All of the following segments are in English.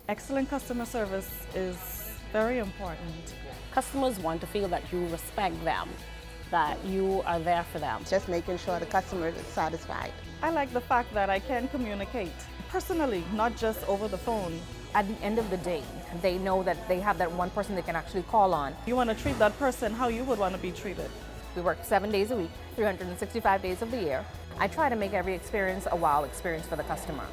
Excellent customer service is very important. Customers want to feel that you respect them, that you are there for them. Just making sure the customer is satisfied. I like the fact that I can communicate personally, not just over the phone. At the end of the day, they know that they have that one person they can actually call on. You want to treat that person how you would want to be treated. We work 7 days a week, 365 days of the year. I try to make every experience a wow experience for the customer.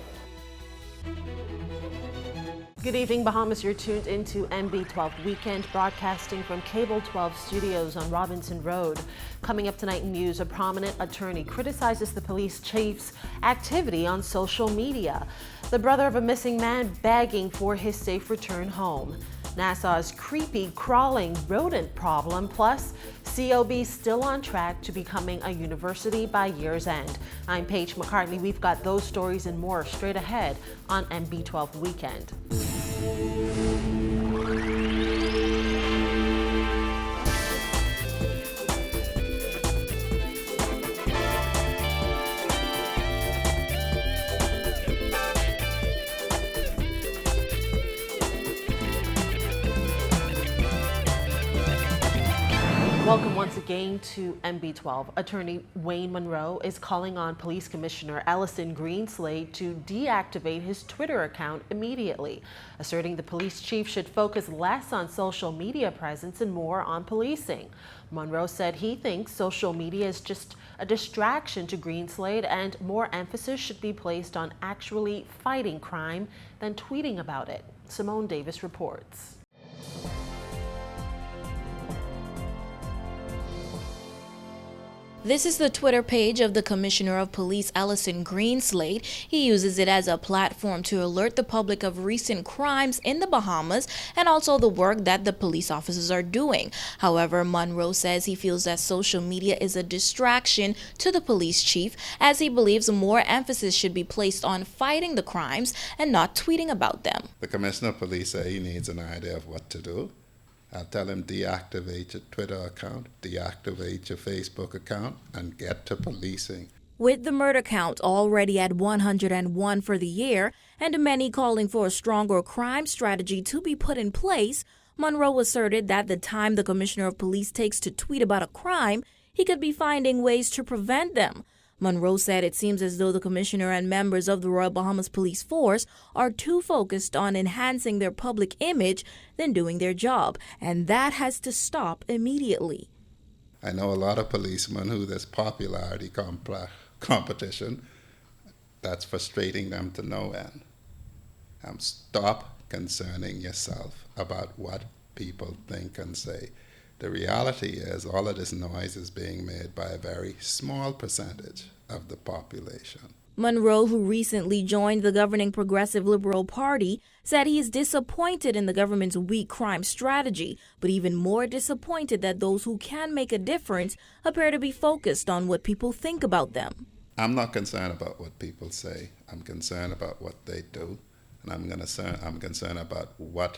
Good evening, Bahamas. You're tuned into MB12 Weekend, broadcasting from Cable 12 Studios on Robinson Road. Coming up tonight in news, a prominent attorney criticizes the police chief's activity on social media. The brother of a missing man begging for his safe return home. NASA's creepy crawling rodent problem, plus COB still on track to becoming a university by year's end. I'm Paige McCartney. We've got those stories and more straight ahead on MB12 Weekend. Welcome once again to MB12. Attorney Wayne Munroe is calling on Police Commissioner Ellison Greenslade to deactivate his Twitter account immediately, asserting the police chief should focus less on social media presence and more on policing. Munroe said he thinks social media is just a distraction to Greenslade and more emphasis should be placed on actually fighting crime than tweeting about it. Simone Davis reports. This is the Twitter page of the Commissioner of Police, Ellison Greenslade. He uses it as a platform to alert the public of recent crimes in the Bahamas and also the work that the police officers are doing. However, Munroe says he feels that social media is a distraction to the police chief, as he believes more emphasis should be placed on fighting the crimes and not tweeting about them. The Commissioner of Police said he needs an idea of what to do. I'll tell him deactivate your Twitter account, deactivate your Facebook account, and get to policing. With the murder count already at 101 for the year, and many calling for a stronger crime strategy to be put in place, Munroe asserted that the time the Commissioner of Police takes to tweet about a crime, he could be finding ways to prevent them. Munroe said it seems as though the Commissioner and members of the Royal Bahamas Police Force are too focused on enhancing their public image than doing their job, and that has to stop immediately. I know a lot of policemen who there's popularity competition that's frustrating them to no end. Stop concerning yourself about what people think and say. The reality is all of this noise is being made by a very small percentage of the population. Munroe, who recently joined the governing Progressive Liberal Party, said he is disappointed in the government's weak crime strategy, but even more disappointed that those who can make a difference appear to be focused on what people think about them. I'm not concerned about what people say. I'm concerned about what they do, and I'm concerned about what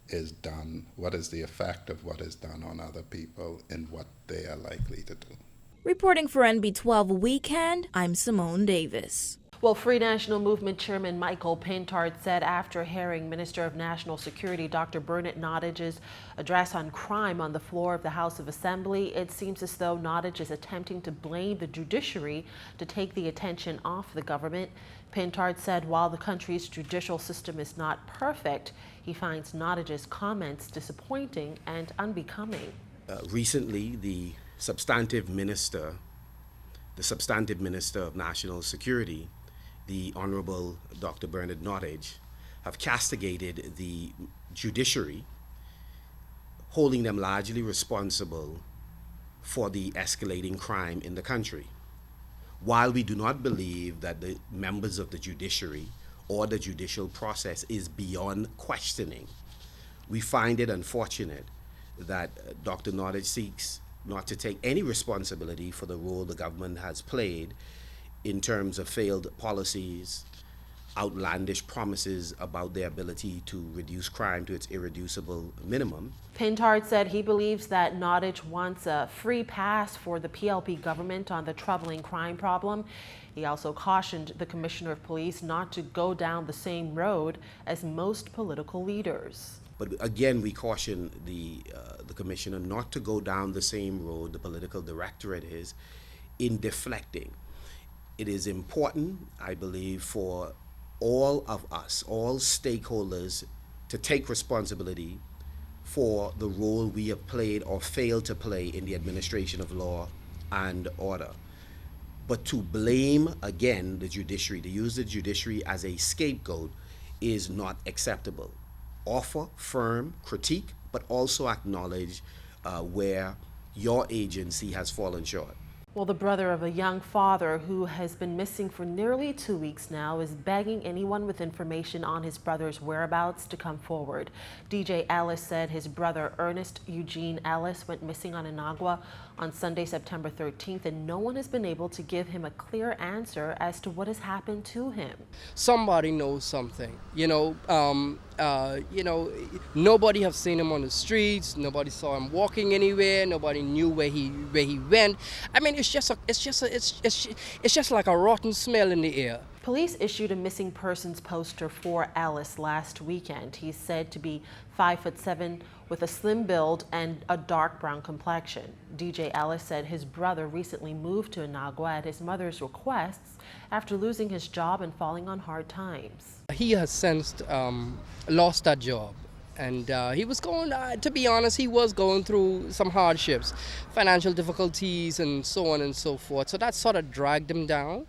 is done, what is the effect of what is done on other people and what they are likely to do. Reporting for NB12 Weekend, I'm Simone Davis. Well, Free National Movement Chairman Michael Pintard said after hearing Minister of National Security Dr. Bernard Nottage's address on crime on the floor of the House of Assembly, it seems as though Nottage is attempting to blame the judiciary to take the attention off the government. Pintard said while the country's judicial system is not perfect, he finds Nottage's comments disappointing and unbecoming. Recently, the substantive minister of National Security, the Honorable Dr. Bernard Nottage, have castigated the judiciary, holding them largely responsible for the escalating crime in the country. While we do not believe that the members of the judiciary or the judicial process is beyond questioning, we find it unfortunate that Dr. Nottage seeks not to take any responsibility for the role the government has played in terms of failed policies, outlandish promises about their ability to reduce crime to its irreducible minimum. Pintard said he believes that Nottage wants a free pass for the PLP government on the troubling crime problem. He also cautioned the Commissioner of Police not to go down the same road as most political leaders. But again, we caution the Commissioner not to go down the same road the political directorate is in deflecting. It is important, I believe, for all of us, all stakeholders, to take responsibility for the role we have played or failed to play in the administration of law and order. But to blame, again, the judiciary, to use the judiciary as a scapegoat, is not acceptable. Offer firm critique, but also acknowledge where your agency has fallen short. Well, the brother of a young father who has been missing for nearly 2 weeks now is begging anyone with information on his brother's whereabouts to come forward. DJ Ellis said his brother Ernest Eugene Ellis went missing on Inagua on Sunday, September 13th, and no one has been able to give him a clear answer as to what has happened to him. Somebody knows something, nobody have seen him on the streets. Nobody saw him walking anywhere. Nobody knew where he went. I mean, it's just like a rotten smell in the air. Police issued a missing persons poster for Ellis last weekend. He's said to be 5'7" with a slim build and a dark brown complexion. DJ Ellis said his brother recently moved to Inagua at his mother's requests after losing his job and falling on hard times. He has since lost that job. And he was going, to be honest, he was going through some hardships, financial difficulties and so on and so forth. So that sort of dragged him down.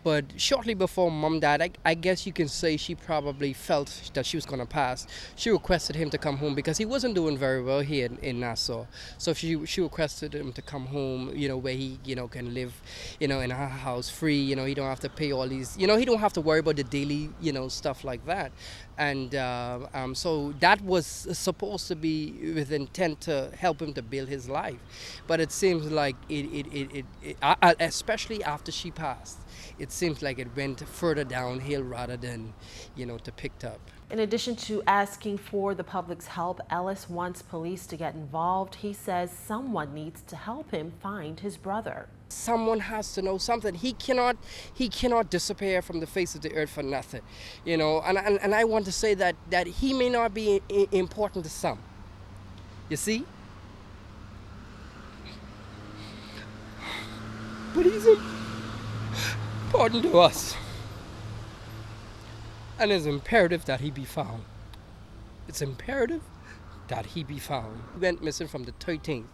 But shortly before Mom died, I guess you can say she probably felt that she was going to pass. She requested him to come home because he wasn't doing very well here in Nassau. So she requested him to come home, where he, can live, in her house free. He don't have to pay all these, he don't have to worry about the daily, stuff like that. And so that was supposed to be with intent to help him to build his life. But it seems like especially after she passed, it seems like it went further downhill rather than, to picked up. In addition to asking for the public's help, Ellis wants police to get involved. He says someone needs to help him find his brother. Someone has to know something. He cannot disappear from the face of the earth for nothing, and I want to say that he may not be important to some. You see? But he's important to us. And it's imperative that he be found. It's imperative that he be found. He went missing from the 13th.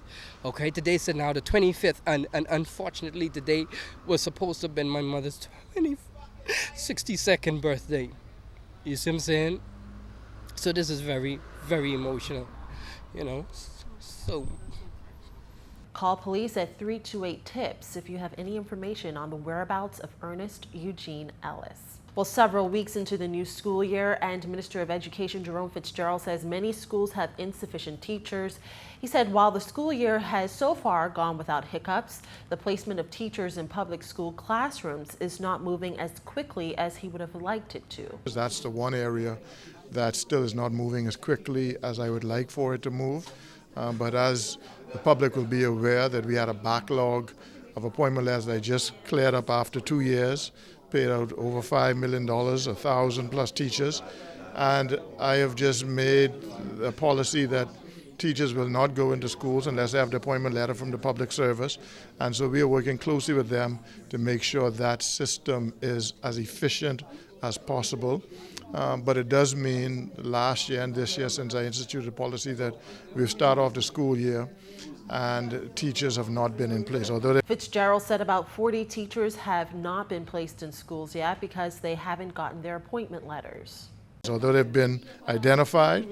Okay, today's now the 25th, and unfortunately today was supposed to have been my mother's 62nd birthday. You see what I'm saying? So this is very, very emotional, so. Call police at 328-TIPS if you have any information on the whereabouts of Ernest Eugene Ellis. Well, several weeks into the new school year, and Minister of Education Jerome Fitzgerald says many schools have insufficient teachers. He said while the school year has so far gone without hiccups, the placement of teachers in public school classrooms is not moving as quickly as he would have liked it to. That's the one area that still is not moving as quickly as I would like for it to move. But as the public will be aware that we had a backlog of appointment letters that I just cleared up after 2 years, paid out over $5 million, 1,000 plus teachers, and I have just made a policy that teachers will not go into schools unless they have the appointment letter from the public service, and so we are working closely with them to make sure that system is as efficient as possible. But it does mean last year and this year, since I instituted a policy, that we've started off the school year and teachers have not been in place. Fitzgerald said about 40 teachers have not been placed in schools yet because they haven't gotten their appointment letters. Although they've been identified,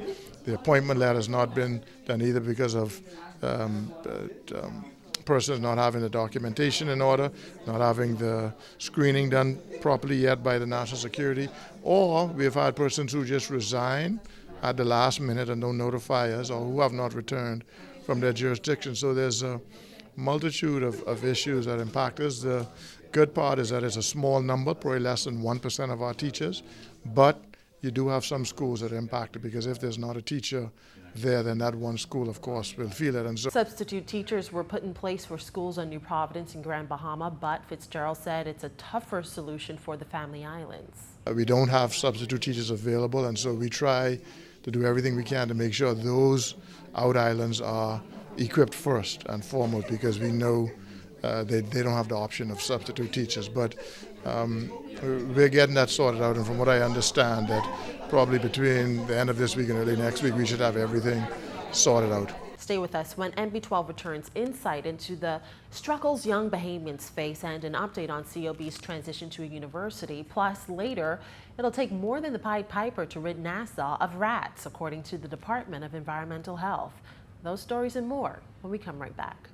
the appointment letter has not been done either because of persons not having the documentation in order, not having the screening done properly yet by the national security, or we've had persons who just resign at the last minute and don't notify us, or who have not returned from their jurisdiction. So there's a multitude of issues that impact us. The Good part is that it's a small number, probably less than 1% of our teachers, but you do have some schools that are impacted because if there's not a teacher there, then that one school, of course, will feel it. And so Substitute teachers were put in place for schools on New Providence and Grand Bahama, but Fitzgerald said it's a tougher solution for the Family Islands. we don't have substitute teachers available, and so we try to do everything we can to make sure those out islands are equipped first and foremost, because we know they don't have the option of substitute teachers. But we're getting that sorted out, and from what I understand, that probably between the end of this week and early next week, we should have everything sorted out. Stay with us when MB12 returns, insight into the struggles young Bahamians face and an update on COB's transition to a university. Plus, later, it'll take more than the Pied Piper to rid Nassau of rats, according to the Department of Environmental Health. Those stories and more when we come right back.